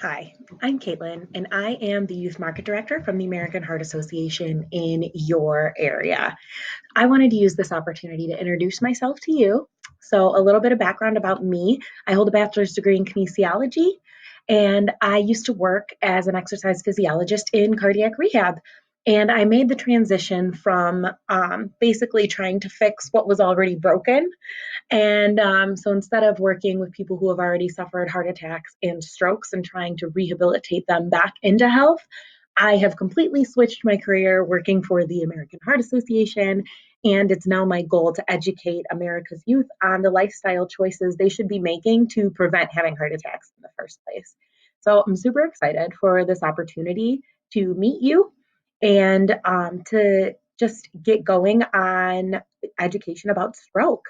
Hi, I'm Caitlin, and I am the Youth Market Director from the American Heart Association in your area. I wanted to use this opportunity to introduce myself to you. So, a little bit of background about me: I hold a bachelor's degree in kinesiology, and I used to work as an exercise physiologist in cardiac rehab. And I made the transition from basically trying to fix what was already broken and so instead of working with people who have already suffered heart attacks and strokes and trying to rehabilitate them back into health, I have completely switched my career working for the American Heart Association. And it's now my goal to educate America's youth on the lifestyle choices they should be making to prevent having heart attacks in the first place. So I'm super excited for this opportunity to meet you and to just get going on education about stroke.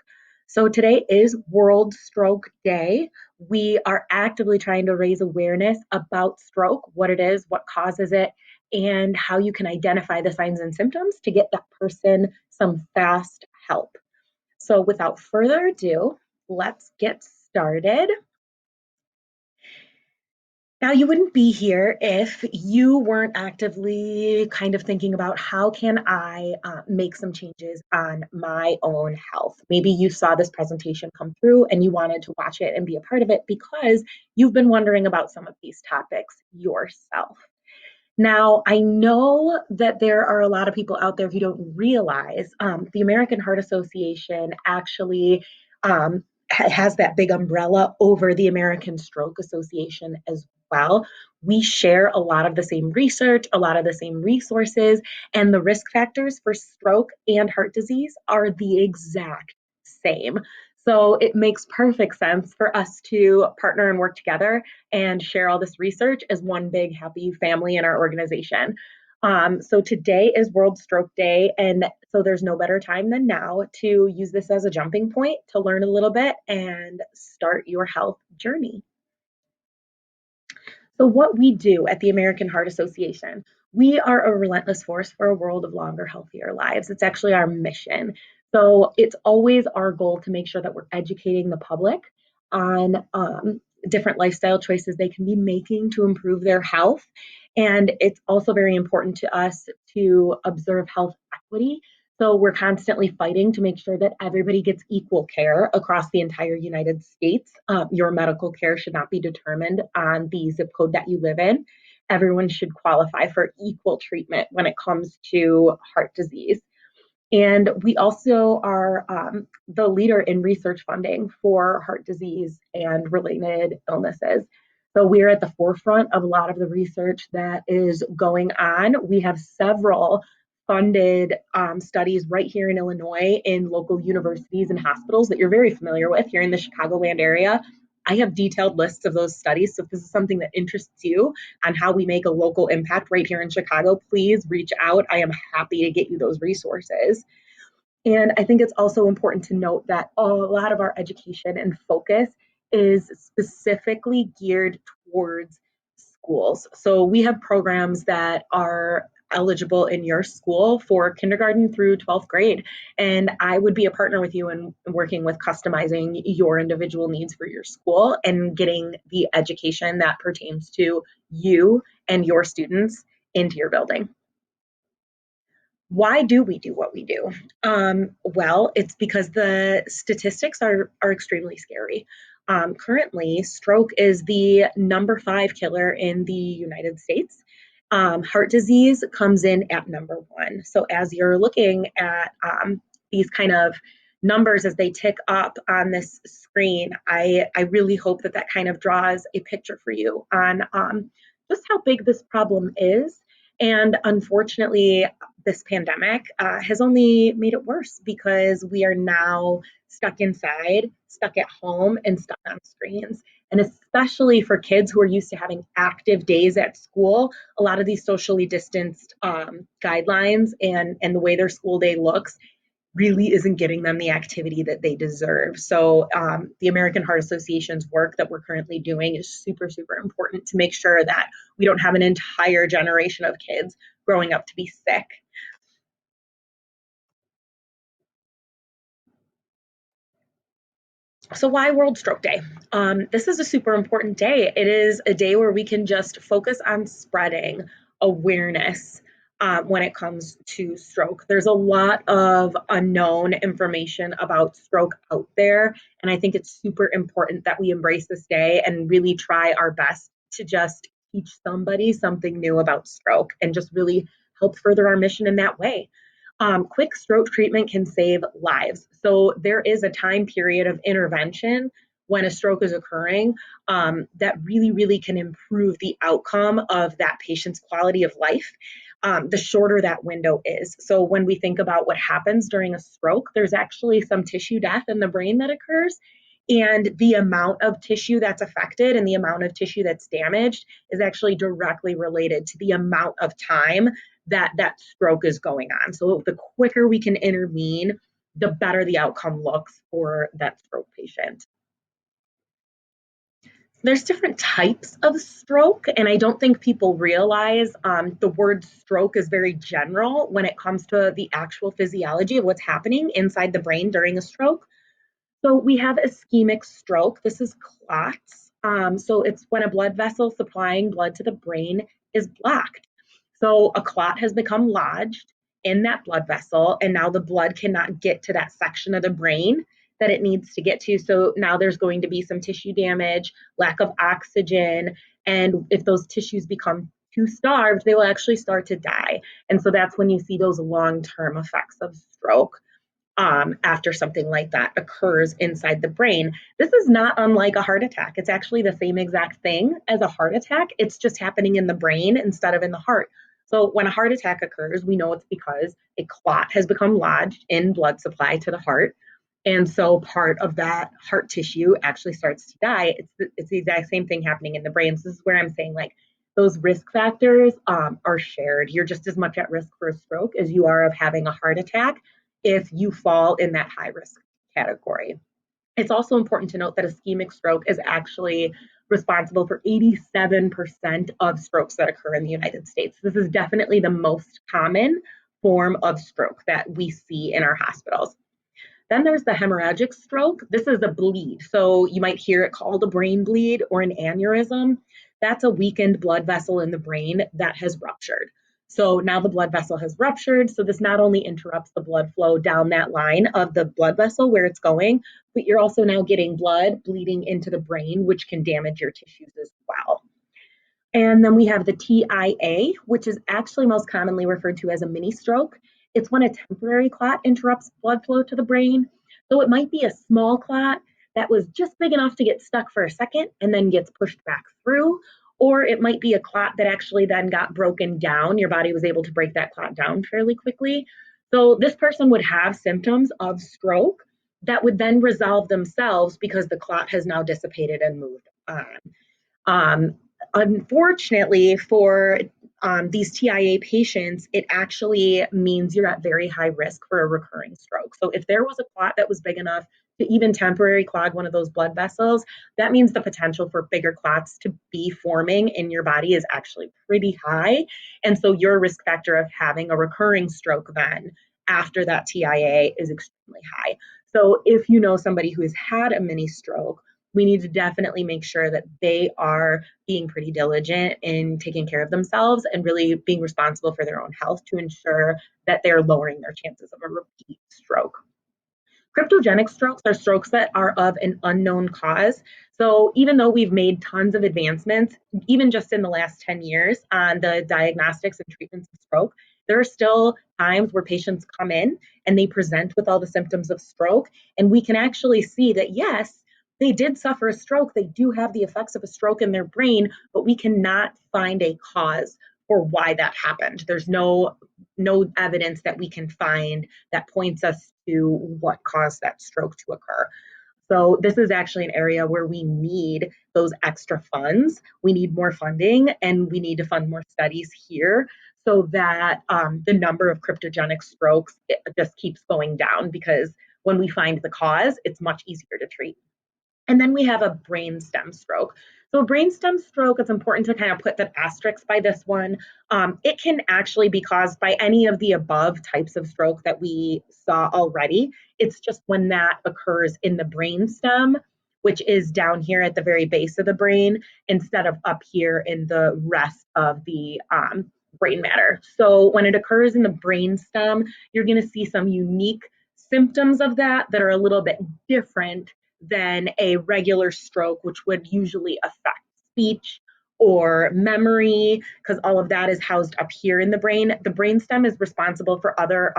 So today is World Stroke Day. We are actively trying to raise awareness about stroke, what it is, what causes it, and how you can identify the signs and symptoms to get that person some fast help. So without further ado, let's get started. Now, you wouldn't be here if you weren't actively kind of thinking about how can I make some changes on my own health. Maybe you saw this presentation come through and you wanted to watch it and be a part of it because you've been wondering about some of these topics yourself. Now, I know that there are a lot of people out there who don't realize the American Heart Association actually has that big umbrella over the American Stroke Association as well. We share a lot of the same research, a lot of the same resources, and the risk factors for stroke and heart disease are the exact same. So it makes perfect sense for us to partner and work together and share all this research as one big happy family in our organization. So today is World Stroke Day, and so there's no better time than now to use this as a jumping point to learn a little bit and start your health journey. So, what we do at the American Heart Association, we are a relentless force for a world of longer, healthier lives. It's actually our mission. So, it's always our goal to make sure that we're educating the public on different lifestyle choices they can be making to improve their health. And it's also very important to us to observe health equity. So we're constantly fighting to make sure that everybody gets equal care across the entire United States. Your medical care should not be determined on the zip code that you live in. Everyone should qualify for equal treatment when it comes to heart disease. And we also are the leader in research funding for heart disease and related illnesses. So we're at the forefront of a lot of the research that is going on. We have several funded studies right here in Illinois in local universities and hospitals that you're very familiar with here in the Chicagoland area. I have detailed lists of those studies. So if this is something that interests you on how we make a local impact right here in Chicago, please reach out. I am happy to get you those resources. And I think it's also important to note that a lot of our education and focus is specifically geared towards schools. So we have programs that are eligible in your school for kindergarten through 12th grade. And I would be a partner with you in working with customizing your individual needs for your school and getting the education that pertains to you and your students into your building. Why do we do what we do? Well, it's because the statistics are extremely scary. Currently, stroke is the number 5 killer in the United States. Heart disease comes in at number 1. So as you're looking at these kind of numbers as they tick up on this screen, I really hope that that kind of draws a picture for you on just how big this problem is. And unfortunately, this pandemic has only made it worse because we are now stuck inside, stuck at home, and stuck on screens. And especially for kids who are used to having active days at school, a lot of these socially distanced guidelines and the way their school day looks really isn't getting them the activity that they deserve. So the American Heart Association's work that we're currently doing is super, super important to make sure that we don't have an entire generation of kids growing up to be sick. So why World Stroke Day? This is a super important day. It is a day where we can just focus on spreading awareness when it comes to stroke. There's a lot of unknown information about stroke out there, and I think it's super important that we embrace this day and really try our best to just teach somebody something new about stroke and just really help further our mission in that way. Quick stroke treatment can save lives. So there is a time period of intervention when a stroke is occurring that really, really can improve the outcome of that patient's quality of life. The shorter that window is. So when we think about what happens during a stroke, there's actually some tissue death in the brain that occurs. And the amount of tissue that's affected and the amount of tissue that's damaged is actually directly related to the amount of time that stroke is going on. So the quicker we can intervene, the better the outcome looks for that stroke patient. There's different types of stroke, and I don't think people realize the word stroke is very general when it comes to the actual physiology of what's happening inside the brain during a stroke. So we have ischemic stroke. This is clots. So it's when a blood vessel supplying blood to the brain is blocked. So a clot has become lodged in that blood vessel, and now the blood cannot get to that section of the brain that it needs to get to. So now there's going to be some tissue damage, lack of oxygen, and if those tissues become too starved, they will actually start to die. And so that's when you see those long term effects of stroke after something like that occurs inside the brain. This is not unlike a heart attack. It's actually the same exact thing as a heart attack. It's just happening in the brain instead of in the heart. So when a heart attack occurs, we know it's because a clot has become lodged in blood supply to the heart. And so part of that heart tissue actually starts to die. It's the exact same thing happening in the brain. So this is where I'm saying like those risk factors are shared. You're just as much at risk for a stroke as you are of having a heart attack if you fall in that high risk category. It's also important to note that ischemic stroke is actually responsible for 87% of strokes that occur in the United States. This is definitely the most common form of stroke that we see in our hospitals. Then there's the hemorrhagic stroke. This is a bleed. So you might hear it called a brain bleed or an aneurysm. That's a weakened blood vessel in the brain that has ruptured. So now the blood vessel has ruptured. So this not only interrupts the blood flow down that line of the blood vessel where it's going, but you're also now getting blood bleeding into the brain, which can damage your tissues as well. And then we have the TIA, which is actually most commonly referred to as a mini stroke. It's when a temporary clot interrupts blood flow to the brain. So it might be a small clot that was just big enough to get stuck for a second and then gets pushed back through. Or it might be a clot that actually then got broken down. Your body was able to break that clot down fairly quickly. So this person would have symptoms of stroke that would then resolve themselves because the clot has now dissipated and moved on. Um, Unfortunately, for these TIA patients, it actually means you're at very high risk for a recurring stroke. So, if there was a clot that was big enough to even temporarily clog one of those blood vessels, that means the potential for bigger clots to be forming in your body is actually pretty high. And so, your risk factor of having a recurring stroke then after that TIA is extremely high. So, if you know somebody who has had a mini stroke, we need to definitely make sure that they are being pretty diligent in taking care of themselves and really being responsible for their own health to ensure that they're lowering their chances of a repeat stroke. Cryptogenic strokes are strokes that are of an unknown cause. So, even though we've made tons of advancements, even just in the last 10 years on the diagnostics and treatments of stroke, there are still times where patients come in and they present with all the symptoms of stroke. And we can actually see that, yes, they did suffer a stroke. They do have the effects of a stroke in their brain, but we cannot find a cause for why that happened. There's no evidence that we can find that points us to what caused that stroke to occur. So this is actually an area where we need those extra funds. We need more funding and we need to fund more studies here so that the number of cryptogenic strokes just keeps going down because when we find the cause, it's much easier to treat. And then we have a brain stem stroke. So, a brainstem stroke, it's important to kind of put the asterisk by this one. It can actually be caused by any of the above types of stroke that we saw already. It's just when that occurs in the brainstem, which is down here at the very base of the brain, instead of up here in the rest of the brain matter. So, when it occurs in the brainstem, you're going to see some unique symptoms of that are a little bit different than a regular stroke, which would usually affect speech or memory, because all of that is housed up here in the brain. The brainstem is responsible for other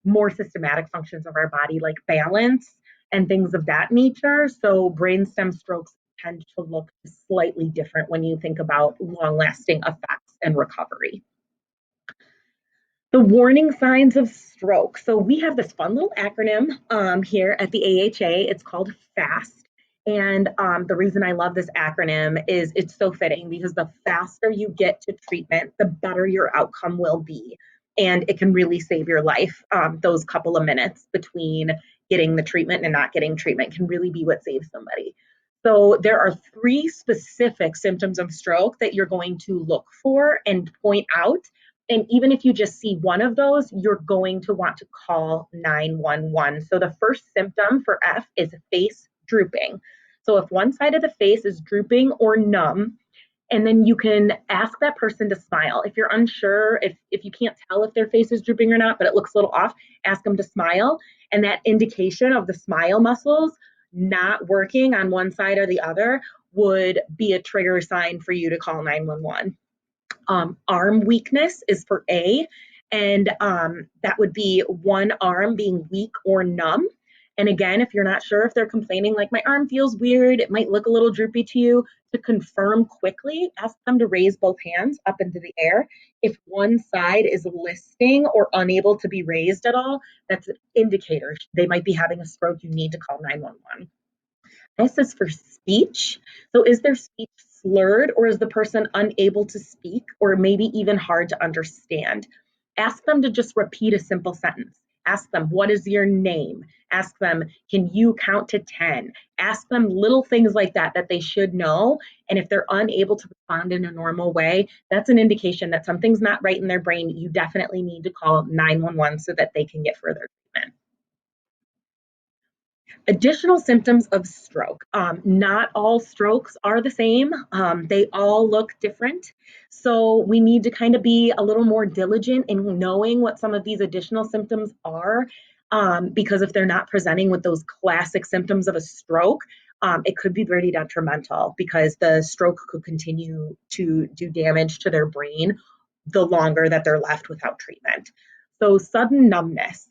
more systematic functions of our body, like balance and things of that nature. So, brainstem strokes tend to look slightly different when you think about long lasting effects and recovery. The warning signs of stroke. So we have this fun little acronym here at the AHA. It's called FAST. And the reason I love this acronym is it's so fitting because the faster you get to treatment, the better your outcome will be. And it can really save your life. Those couple of minutes between getting the treatment and not getting treatment can really be what saves somebody. So there are 3 specific symptoms of stroke that you're going to look for and point out. And even if you just see one of those, you're going to want to call 911. So the first symptom for F is face drooping. So if one side of the face is drooping or numb, and then you can ask that person to smile. If you're unsure, if you can't tell if their face is drooping or not, but it looks a little off, ask them to smile. And that indication of the smile muscles not working on one side or the other would be a trigger sign for you to call 911. Arm weakness is for A, and that would be one arm being weak or numb. And again, if you're not sure if they're complaining, like my arm feels weird, it might look a little droopy to you, to confirm quickly, ask them to raise both hands up into the air. If one side is listing or unable to be raised at all, that's an indicator they might be having a stroke. You need to call 911. S is for speech. So is their speech slurred, or is the person unable to speak, or maybe even hard to understand? Ask them to just repeat a simple sentence. Ask them, what is your name? Ask them, can you count to 10? Ask them little things like that that they should know. And if they're unable to respond in a normal way, that's an indication that something's not right in their brain. You definitely need to call 911 so that they can get further treatment. Additional symptoms of stroke. Not all strokes are the same. They all look different. So we need to kind of be a little more diligent in knowing what some of these additional symptoms are, because if they're not presenting with those classic symptoms of a stroke, it could be very detrimental because the stroke could continue to do damage to their brain the longer that they're left without treatment. So sudden numbness,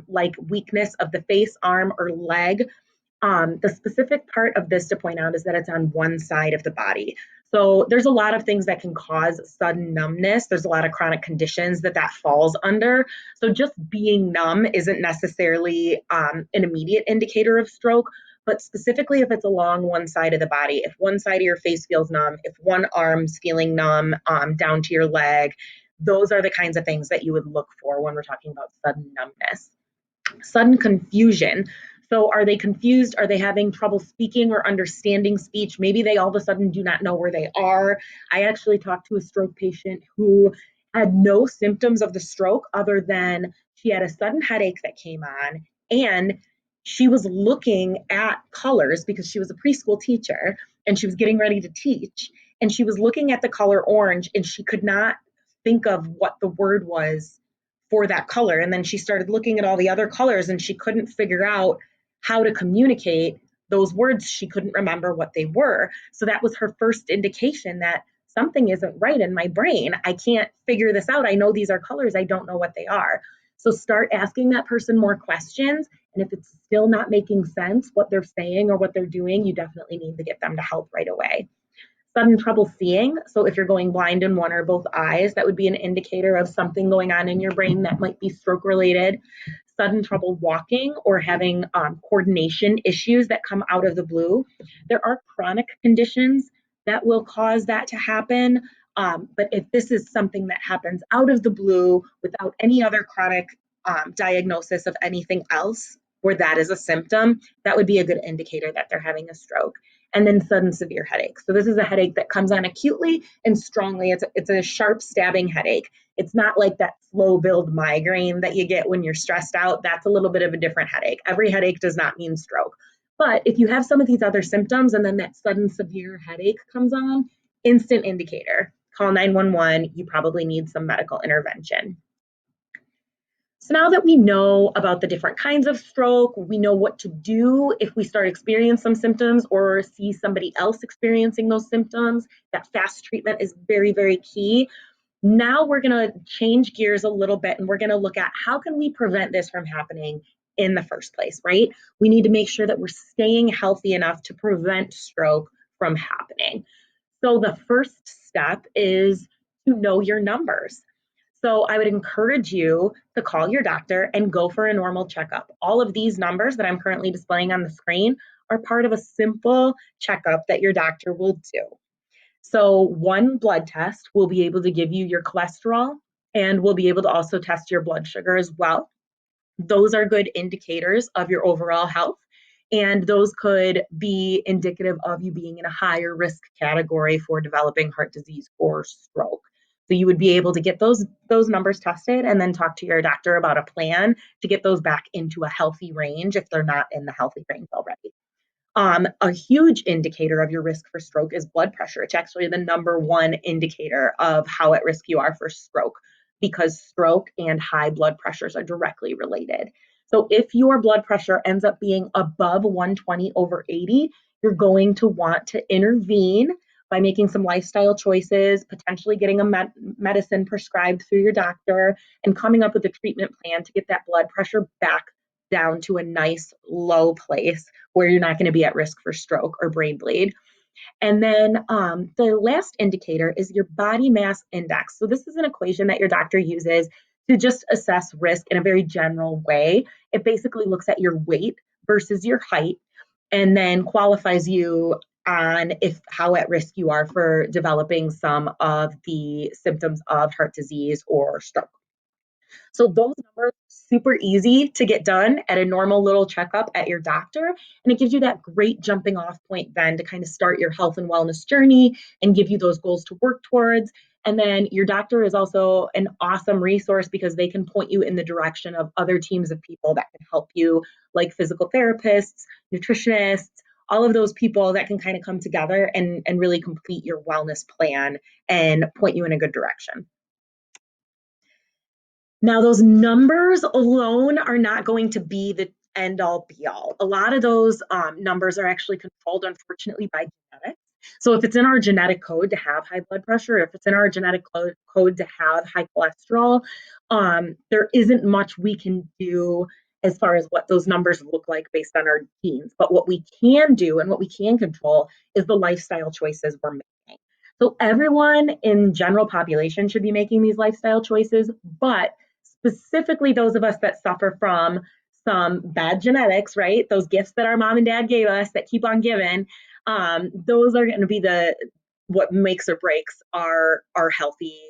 like weakness of the face, arm, or leg. The specific part of this to point out is that it's on one side of the body. So there's a lot of things that can cause sudden numbness. There's a lot of chronic conditions that falls under. So just being numb isn't necessarily an immediate indicator of stroke, but specifically if it's along one side of the body, if one side of your face feels numb, if one arm's feeling numb down to your leg, those are the kinds of things that you would look for when we're talking about sudden numbness. Sudden confusion. So are they confused? Are they having trouble speaking or understanding speech? Maybe they all of a sudden do not know where they are. I actually talked to a stroke patient who had no symptoms of the stroke other than she had a sudden headache that came on, and she was looking at colors because she was a preschool teacher and she was getting ready to teach, and she was looking at the color orange and she could not think of what the word was for that color. And then she started looking at all the other colors and she couldn't figure out how to communicate those words. She couldn't remember what they were. So that was her first indication that something isn't right in my brain. I can't figure this out. I know these are colors. I don't know what they are. So start asking that person more questions. And if it's still not making sense, what they're saying or what they're doing, you definitely need to get them to help right away. Sudden trouble seeing. So if you're going blind in one or both eyes, that would be an indicator of something going on in your brain that might be stroke related. Sudden trouble walking or having coordination issues that come out of the blue. There are chronic conditions that will cause that to happen. But if this is something that happens out of the blue without any other chronic diagnosis of anything else, where that is a symptom, that would be a good indicator that they're having a stroke. and then sudden severe headache. So this is a headache that comes on acutely and strongly. It's a sharp stabbing headache. It's not like that slow build migraine that you get when you're stressed out. That's a little bit of a different headache. Every headache does not mean stroke. But if you have some of these other symptoms and then that sudden severe headache comes on, instant indicator. Call 911. You probably need some medical intervention. So now that we know about the different kinds of stroke, we know what to do if we start experiencing some symptoms or see somebody else experiencing those symptoms. That fast treatment is very, very key. Now we're going to change gears a little bit and we're going to look at how can we prevent this from happening in the first place, right? We need to make sure that we're staying healthy enough to prevent stroke from happening. So the first step is to know your numbers. So I would encourage you to call your doctor and go for a normal checkup. All of these numbers that I'm currently displaying on the screen are part of a simple checkup that your doctor will do. So one blood test will be able to give you your cholesterol and we'll be able to also test your blood sugar as well. Those are good indicators of your overall health. And those could be indicative of you being in a higher risk category for developing heart disease or stroke. So you would be able to get those numbers tested and then talk to your doctor about a plan to get those back into a healthy range if they're not in the healthy range already. A huge indicator of your risk for stroke is blood pressure. It's actually the number one indicator of how at risk you are for stroke because stroke and high blood pressures are directly related. So if your blood pressure ends up being above 120/80, you're going to want to intervene by making some lifestyle choices, potentially getting a medicine prescribed through your doctor, and coming up with a treatment plan to get that blood pressure back down to a nice low place where you're not going to be at risk for stroke or brain bleed. And then the last indicator is your body mass index. So this is an equation that your doctor uses to just assess risk in a very general way. It basically looks at your weight versus your height and then qualifies you on how at risk you are for developing some of the symptoms of heart disease or stroke. So those numbers are super easy to get done at a normal little checkup at your doctor. And it gives you that great jumping off point then to kind of start your health and wellness journey and give you those goals to work towards. And then your doctor is also an awesome resource because they can point you in the direction of other teams of people that can help you, like physical therapists, nutritionists, all of those people that can kind of come together and really complete your wellness plan and point you in a good direction. Now, those numbers alone are not going to be the end all be all. A lot of those numbers are actually controlled, unfortunately, by genetics. So if it's in our genetic code to have high blood pressure, if it's in our genetic code to have high cholesterol, there isn't much we can do as far as what those numbers look like based on our genes. But what we can do and what we can control is the lifestyle choices we're making. So everyone in general population should be making these lifestyle choices, but specifically those of us that suffer from some bad genetics, right? Those gifts that our mom and dad gave us that keep on giving, those are going to be what makes or breaks our healthy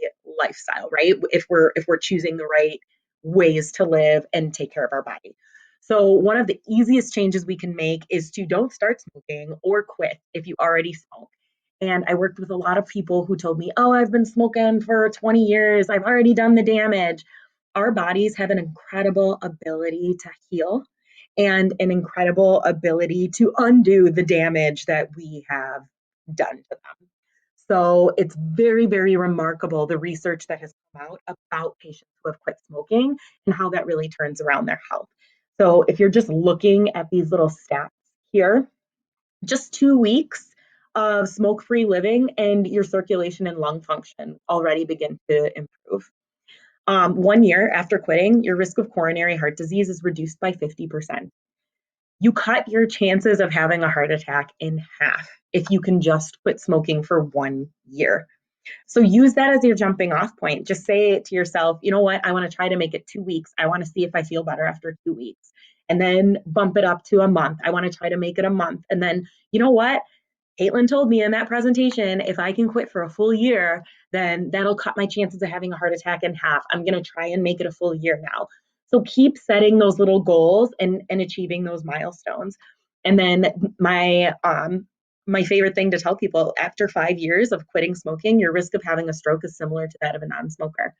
lifestyle, right? If we're choosing the right ways to live and take care of our body. So one of the easiest changes we can make is to don't start smoking or quit if you already smoke. And I worked with a lot of people who told me, oh, I've been smoking for 20 years. I've already done the damage. Our bodies have an incredible ability to heal and an incredible ability to undo the damage that we have done to them. So it's very, very remarkable the research that has come out about patients who have quit smoking and how that really turns around their health. So if you're just looking at these little stats here, just 2 weeks of smoke-free living and your circulation and lung function already begin to improve. 1 year after quitting, your risk of coronary heart disease is reduced by 50%. You cut your chances of having a heart attack in half if you can just quit smoking for 1 year. So use that as your jumping off point. Just say to yourself, you know what, I want to try to make it 2 weeks. I want to see if I feel better after 2 weeks. And then bump it up to a month. I want to try to make it a month. And then, you know what? Caitlin told me in that presentation, if I can quit for a full year, then that'll cut my chances of having a heart attack in half. I'm going to try and make it a full year now. So keep setting those little goals and achieving those milestones. And then my my favorite thing to tell people, after 5 years of quitting smoking, your risk of having a stroke is similar to that of a non-smoker.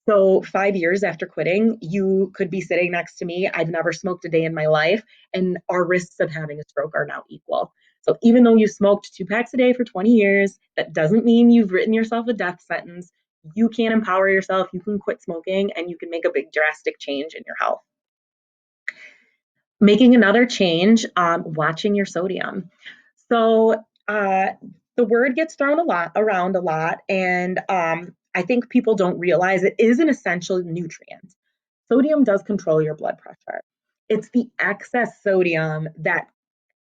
So 5 years after quitting, you could be sitting next to me. I've never smoked a day in my life, and our risks of having a stroke are now equal. So even though you smoked 2 packs a day for 20 years, that doesn't mean you've written yourself a death sentence. You can empower yourself, you can quit smoking, and you can make a big drastic change in your health. Making another change, watching your sodium. So the word gets thrown around a lot, and I think people don't realize it is an essential nutrient. Sodium does control your blood pressure. It's the excess sodium that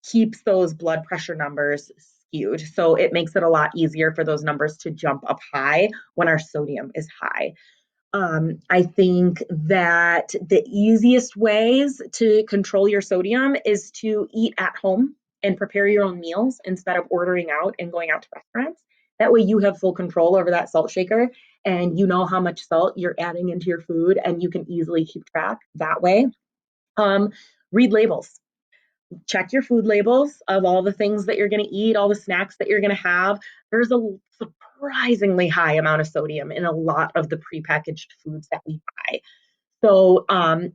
keeps those blood pressure numbers skewed. So it makes it a lot easier for those numbers to jump up high when our sodium is high. I think that the easiest ways to control your sodium is to eat at home and prepare your own meals instead of ordering out and going out to restaurants. That way you have full control over that salt shaker and you know how much salt you're adding into your food and you can easily keep track that way. Um, Read labels. Check your food labels of all the things that you're going to eat, all the snacks that you're going to have. There's a surprisingly high amount of sodium in a lot of the prepackaged foods that we buy. So,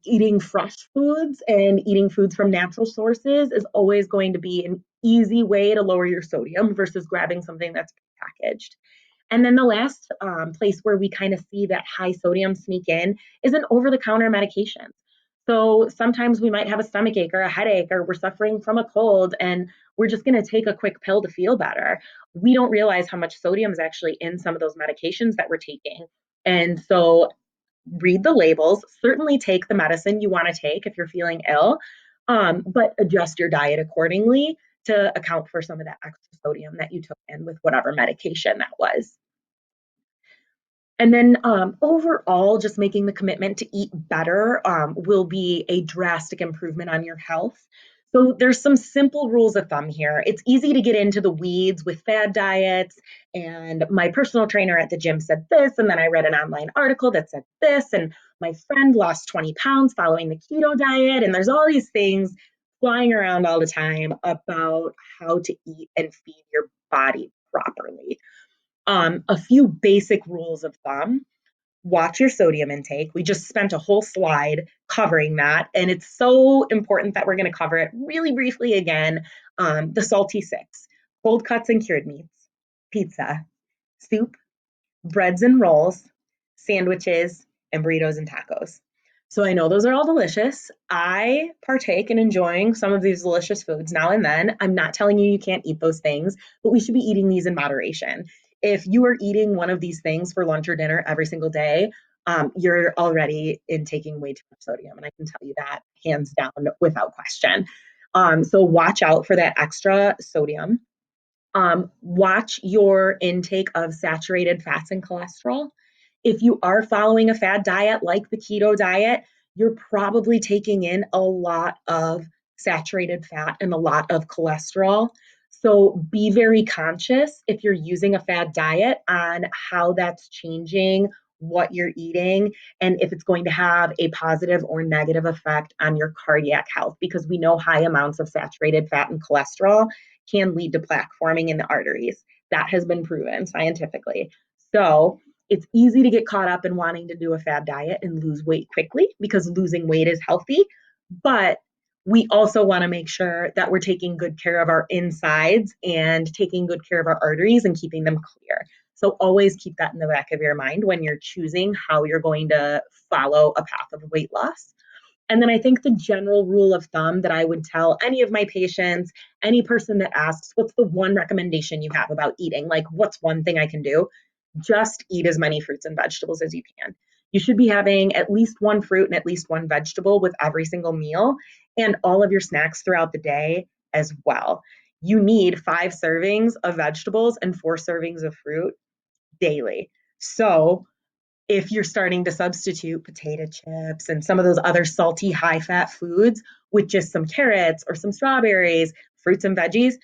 eating fresh foods and eating foods from natural sources is always going to be an easy way to lower your sodium versus grabbing something that's packaged. And then the last place where we kind of see that high sodium sneak in is an over the counter medication. So sometimes we might have a stomach ache or a headache, or we're suffering from a cold, and we're just going to take a quick pill to feel better. We don't realize how much sodium is actually in some of those medications that we're taking. And so read the labels, certainly take the medicine you want to take if you're feeling ill, but adjust your diet accordingly to account for some of that extra sodium that you took in with whatever medication that was. And then overall, just making the commitment to eat better will be a drastic improvement on your health. So there's some simple rules of thumb here. It's easy to get into the weeds with fad diets. And my personal trainer at the gym said this, and then I read an online article that said this, and my friend lost 20 pounds following the keto diet. And there's all these things flying around all the time about how to eat and feed your body properly. A few basic rules of thumb. Watch your sodium intake. We just spent a whole slide covering that, and it's so important that we're going to cover it really briefly again. The salty six: cold cuts and cured meats, pizza, soup, breads and rolls, sandwiches, and burritos and tacos. So I know those are all delicious. I partake in enjoying some of these delicious foods now and then. I'm not telling you you can't eat those things, but we should be eating these in moderation. If you are eating one of these things for lunch or dinner every single day, you're already intaking way too much sodium. And I can tell you that hands down without question. So watch out for that extra sodium. Watch your intake of saturated fats and cholesterol. If you are following a fad diet like the keto diet, you're probably taking in a lot of saturated fat and a lot of cholesterol. So be very conscious if you're using a fad diet on how that's changing what you're eating and if it's going to have a positive or negative effect on your cardiac health, because we know high amounts of saturated fat and cholesterol can lead to plaque forming in the arteries. That has been proven scientifically. So it's easy to get caught up in wanting to do a fad diet and lose weight quickly because losing weight is healthy. But we also want to make sure that we're taking good care of our insides and taking good care of our arteries and keeping them clear. So always keep that in the back of your mind when you're choosing how you're going to follow a path of weight loss. And then I think the general rule of thumb that I would tell any of my patients, any person that asks, what's the one recommendation you have about eating? Like, what's one thing I can do? Just eat as many fruits and vegetables as you can. You should be having at least one fruit and at least one vegetable with every single meal and all of your snacks throughout the day as well. You need 5 servings of vegetables and 4 servings of fruit daily. So if you're starting to substitute potato chips and some of those other salty, high fat foods with just some carrots or some strawberries, fruits and veggies,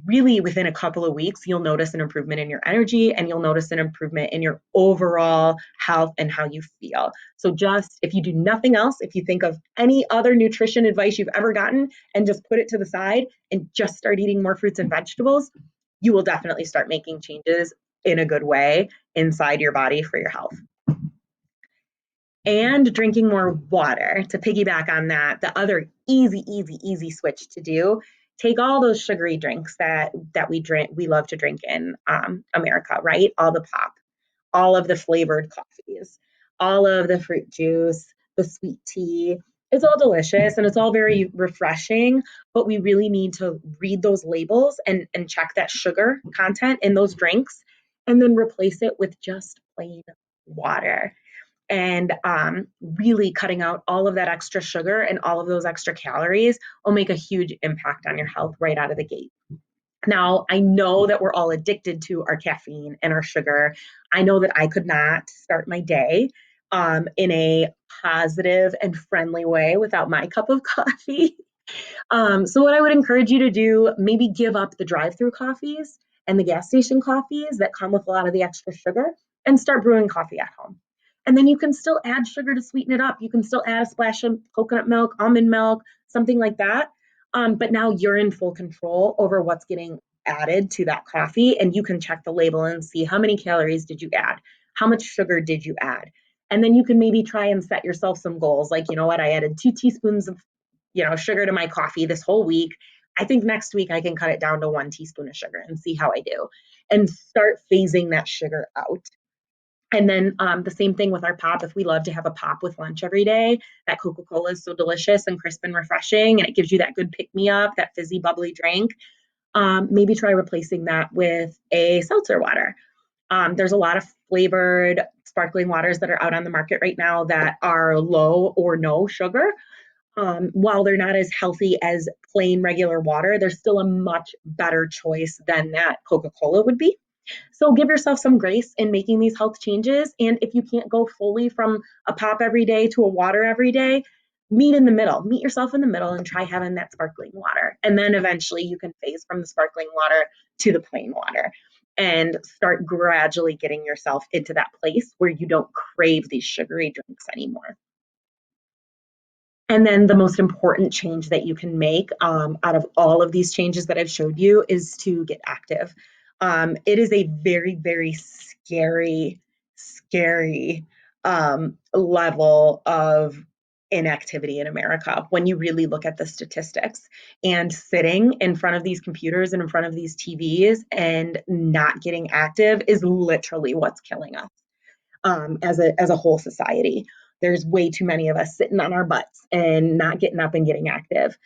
really within a couple of weeks, you'll notice an improvement in your energy and you'll notice an improvement in your overall health and how you feel. So, just if you do nothing else, if you think of any other nutrition advice you've ever gotten and just put it to the side and just start eating more fruits and vegetables, you will definitely start making changes in a good way inside your body for your health. And drinking more water to piggyback on that, the other easy switch to do, take all those sugary drinks that we love to drink in America, right? All the pop, all of the flavored coffees, all of the fruit juice, the sweet tea. It's all delicious and it's all very refreshing, but we really need to read those labels and check that sugar content in those drinks and then replace it with just plain water. And really cutting out all of that extra sugar and all of those extra calories will make a huge impact on your health right out of the gate. Now, I know that we're all addicted to our caffeine and our sugar. I know that I could not start my day in a positive and friendly way without my cup of coffee. So, what I would encourage you to do, maybe give up the drive through coffees and the gas station coffees that come with a lot of the extra sugar and start brewing coffee at home. And then you can still add sugar to sweeten it up. You can still add a splash of coconut milk, almond milk, something like that. But now you're in full control over what's getting added to that coffee. And you can check the label and see how many calories did you add? How much sugar did you add? And then you can maybe try and set yourself some goals. Like, you know what, I added 2 teaspoons of sugar to my coffee this whole week. I think next week I can cut it down to 1 teaspoon of sugar and see how I do and start phasing that sugar out. And then the same thing with our pop. If we love to have a pop with lunch every day, that Coca Cola is so delicious and crisp and refreshing, and it gives you that good pick me up, that fizzy, bubbly drink. Maybe try replacing that with a seltzer water. There's a lot of flavored sparkling waters that are out on the market right now that are low or no sugar. While they're not as healthy as plain regular water, they're still a much better choice than that Coca Cola would be. So give yourself some grace in making these health changes. And if you can't go fully from a pop every day to a water every day, meet in the middle. Meet yourself in the middle and try having that sparkling water. And then eventually you can phase from the sparkling water to the plain water and start gradually getting yourself into that place where you don't crave these sugary drinks anymore. And then the most important change that you can make out of all of these changes that I've showed you is to get active. It is a very scary level of inactivity in America when you really look at the statistics. And sitting in front of these computers and in front of these TVs and not getting active is literally what's killing us as a whole society. There's way too many of us sitting on our butts and not getting up and getting active.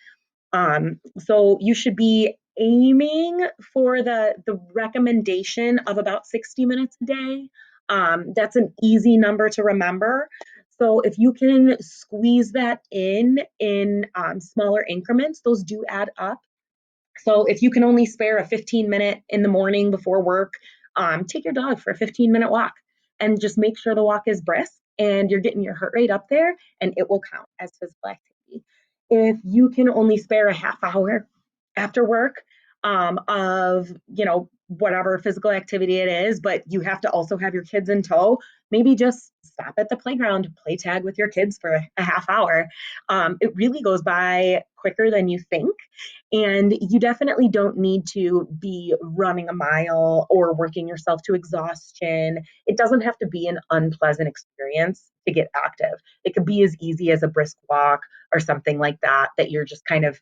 So you should be aiming for the recommendation of about 60 minutes a day. That's an easy number to remember. So if you can squeeze that in smaller increments, those do add up. So if you can only spare a 15-minute in the morning before work, take your dog for a 15-minute walk and just make sure the walk is brisk and you're getting your heart rate up there and it will count as physical activity. If you can only spare a half hour after work of, whatever physical activity it is, but you have to also have your kids in tow, maybe just stop at the playground, play tag with your kids for a half hour. It really goes by quicker than you think. And you definitely don't need to be running a mile or working yourself to exhaustion. It doesn't have to be an unpleasant experience to get active. It could be as easy as a brisk walk or something like that, that you're just kind of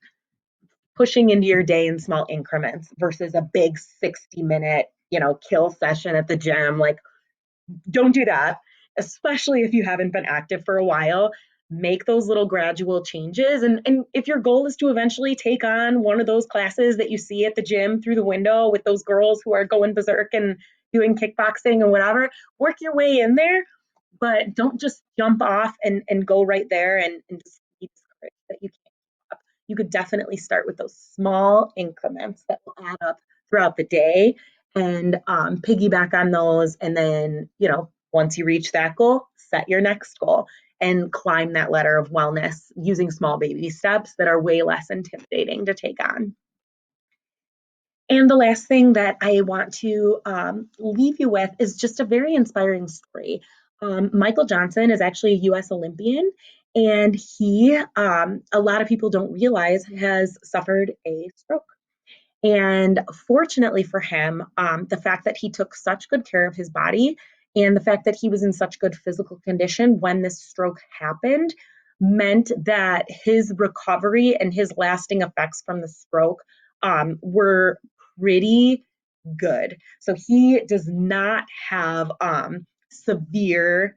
pushing into your day in small increments versus a big 60-minute, kill session at the gym. Like, don't do that, especially if you haven't been active for a while. Make those little gradual changes. And if your goal is to eventually take on one of those classes that you see at the gym through the window with those girls who are going berserk and doing kickboxing and whatever, work your way in there, but don't just jump off and go right there and just be discouraged that you can't keep up. You could definitely start with those small increments that will add up throughout the day and piggyback on those. And then, once you reach that goal, set your next goal and climb that ladder of wellness using small baby steps that are way less intimidating to take on. And the last thing that I want to leave you with is just a very inspiring story. Michael Johnson is actually a US Olympian, and a lot of people don't realize, has suffered a stroke. And fortunately for him, the fact that he took such good care of his body and the fact that he was in such good physical condition when this stroke happened meant that his recovery and his lasting effects from the stroke were pretty good. So he does not have severe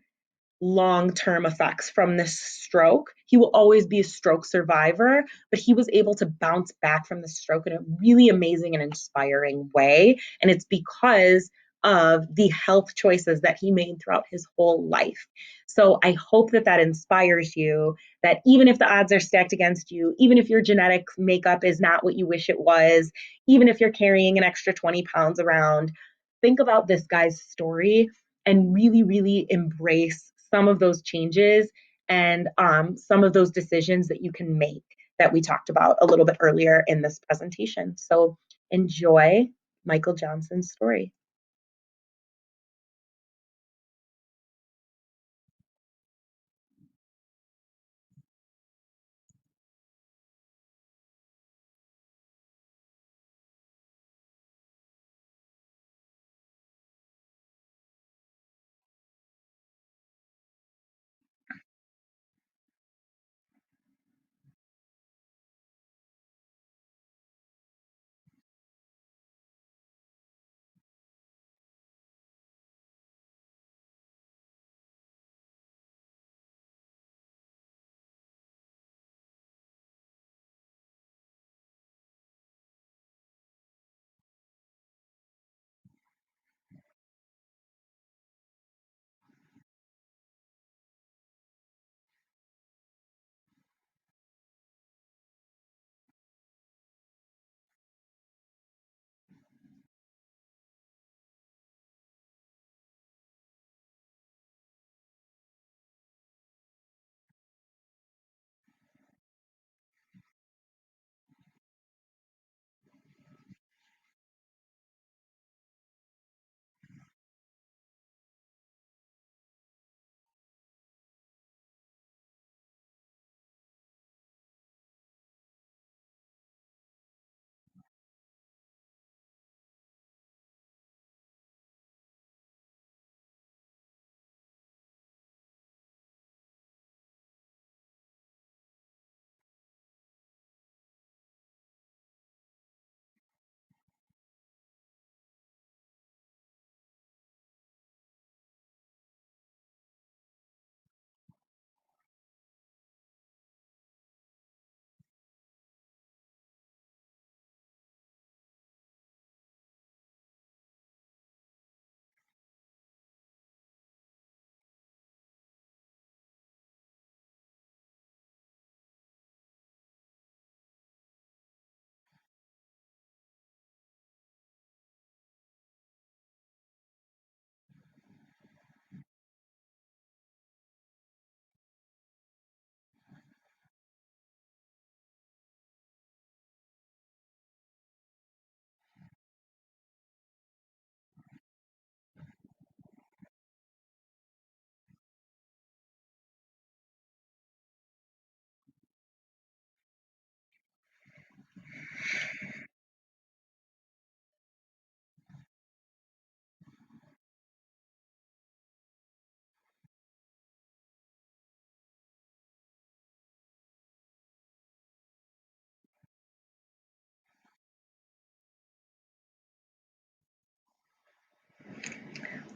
long-term effects from this stroke. He will always be a stroke survivor, but he was able to bounce back from the stroke in a really amazing and inspiring way. And it's because of the health choices that he made throughout his whole life. So I hope that that inspires you, that even if the odds are stacked against you, even if your genetic makeup is not what you wish it was, even if you're carrying an extra 20 pounds around, think about this guy's story and really, really embrace some of those changes and some of those decisions that you can make that we talked about a little bit earlier in this presentation. So enjoy Michael Johnson's story.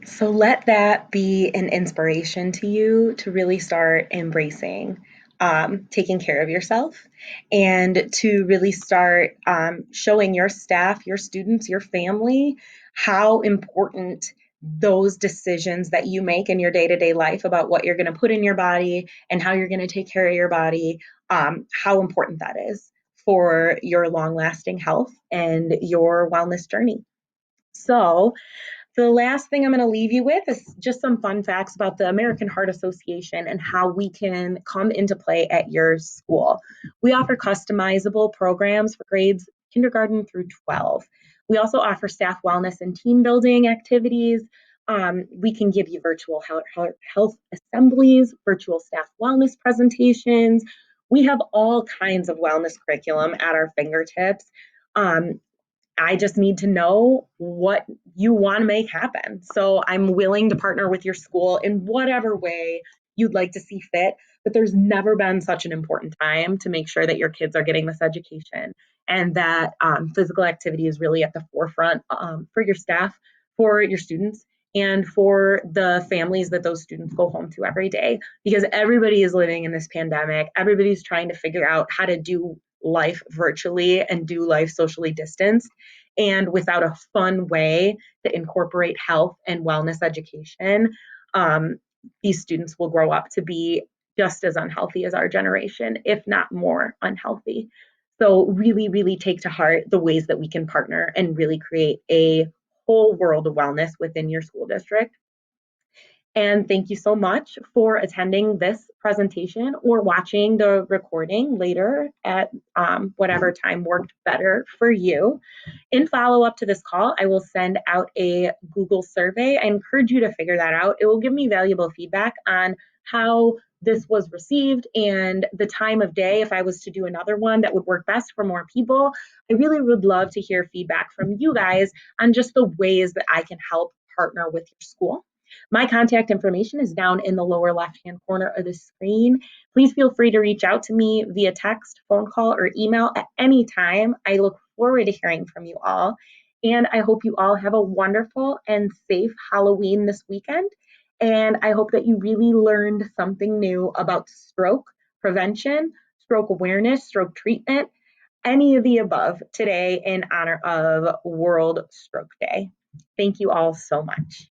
So let that be an inspiration to you to really start embracing taking care of yourself and to really start showing your staff, your students, your family how important those decisions that you make in your day to day life about what you're going to put in your body and how you're going to take care of your body, how important that is for your long lasting health and your wellness journey. So, the last thing I'm going to leave you with is just some fun facts about the American Heart Association and how we can come into play at your school. We offer customizable programs for grades kindergarten through 12. We also offer staff wellness and team building activities. We can give you virtual health assemblies, virtual staff wellness presentations. We have all kinds of wellness curriculum at our fingertips. Um, I just need to know what you want to make happen. So I'm willing to partner with your school in whatever way you'd like to see fit. But there's never been such an important time to make sure that your kids are getting this education and that physical activity is really at the forefront for your staff, for your students, and for the families that those students go home to every day. Because everybody is living in this pandemic, everybody's trying to figure out how to do life virtually and do life socially distanced and without a fun way to incorporate health and wellness education. um, these students will grow up to be just as unhealthy as our generation, if not more unhealthy. So really, really take to heart the ways that we can partner and really create a whole world of wellness within your school district. And thank you so much for attending this presentation or watching the recording later at whatever time worked better for you. In follow up to this call, I will send out a Google survey. I encourage you to figure that out. It will give me valuable feedback on how this was received and the time of day. If I was to do another one that would work best for more people, I really would love to hear feedback from you guys on just the ways that I can help partner with your school. My contact information is down in the lower left-hand corner of the screen. Please feel free to reach out to me via text, phone call, or email at any time. I look forward to hearing from you all. And I hope you all have a wonderful and safe Halloween this weekend. And I hope that you really learned something new about stroke prevention, stroke awareness, stroke treatment, any of the above today in honor of World Stroke Day. Thank you all so much.